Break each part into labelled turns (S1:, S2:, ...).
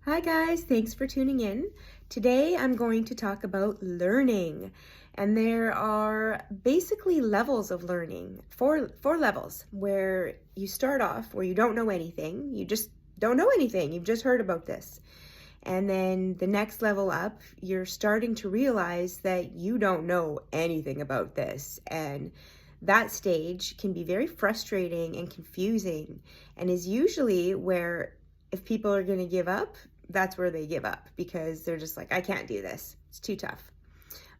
S1: Hi guys, thanks for tuning in. Today I'm going to talk about learning, and there are basically levels of learning, four levels, where you start off where you don't know anything, you just don't know anything, you've just heard about this. And then the next level up, you're starting to realize that you don't know anything about this, and that stage can be very frustrating and confusing, and is usually where, if people are going to give up, that's where they give up, because they're just like, I can't do this. It's too tough.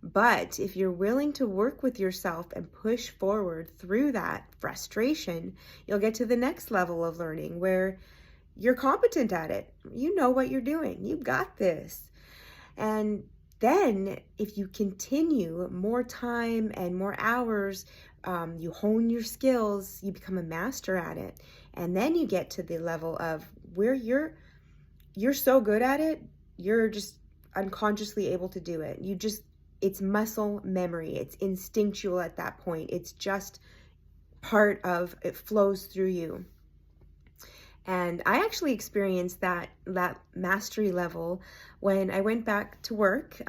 S1: But if you're willing to work with yourself and push forward through that frustration, you'll get to the next level of learning where you're competent at it. You know what you're doing. You've got this. And then if you continue more time and more hours, you hone your skills, you become a master at it. And then you get to the level of where you're so good at it, you're just unconsciously able to do it. It's muscle memory. It's instinctual at that point. It's just part of, it flows through you. And I actually experienced that mastery level when I went back to work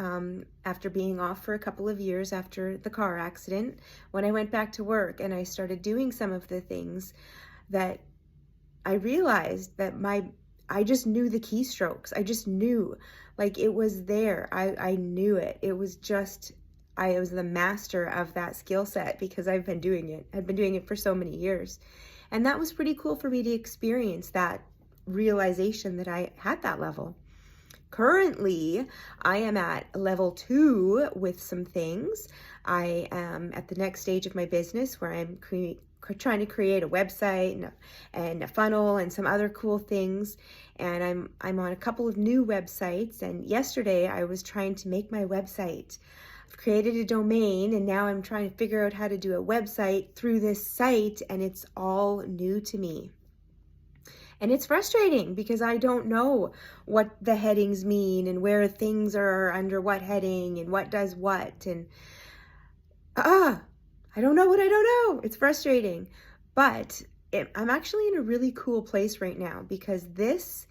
S1: after being off for a couple of years after the car accident. When I went back to work and I started doing some of the things that I realized that I just knew the keystrokes. I just knew, like, it was there. I knew it. It was just, I was the master of that skill set because I've been doing it. I've been doing it for so many years. And that was pretty cool for me to experience that realization that I had that level. Currently, I am at level 2 with some things. I am at the next stage of my business where I'm trying to create a website and a funnel and some other cool things. And I'm on a couple of new websites. And yesterday I was trying to make my website. I've created a domain, and now I'm trying to figure out how to do a website through this site, and it's all new to me. And it's frustrating because I don't know what the headings mean and where things are under what heading and what does what. And I don't know what I don't know. It's frustrating. But I'm actually in a really cool place right now, because this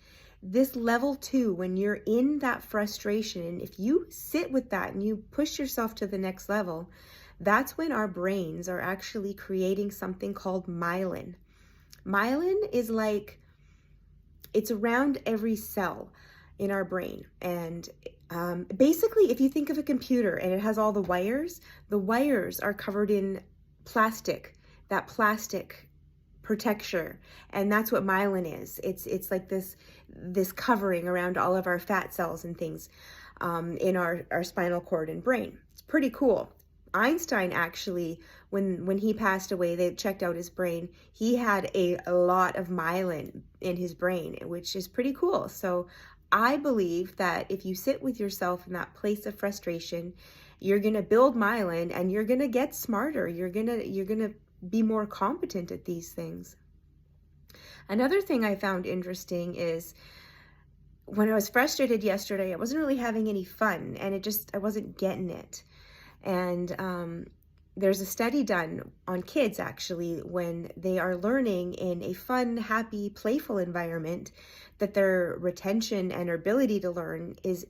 S1: level 2, when you're in that frustration, and if you sit with that and you push yourself to the next level, that's when our brains are actually creating something called myelin. Myelin is like, it's around every cell in our brain. And basically, if you think of a computer and it has all the wires are covered in plastic, that plastic protection, and that's what myelin is. It's like this covering around all of our fat cells and things in our spinal cord and brain. It's pretty cool. Einstein actually, when he passed away, they checked out his brain. He had a lot of myelin in his brain, which is pretty cool. So I believe that if you sit with yourself in that place of frustration, you're going to build myelin and you're going to get smarter. You're going to be more competent at these things. Another thing I found interesting is when I was frustrated yesterday, I wasn't really having any fun, and I wasn't getting it. And there's a study done on kids, actually, when they are learning in a fun, happy, playful environment, that their retention and their ability to learn is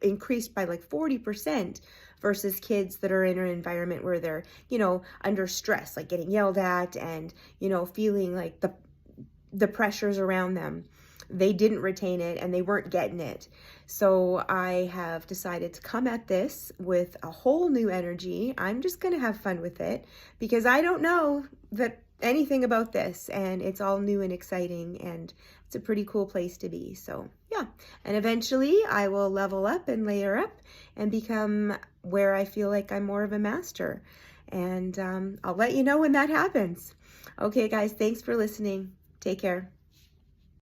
S1: increased by like 40% versus kids that are in an environment where they're, under stress, like getting yelled at and, feeling like the pressures around them. They didn't retain it and they weren't getting it. So I have decided to come at this with a whole new energy. I'm just going to have fun with it because I don't know anything about this, and it's all new and exciting, and it's a pretty cool place to be. So yeah, and eventually I will level up and layer up and become where I feel like I'm more of a master. And I'll let you know when that happens. Okay guys, thanks for listening. Take care.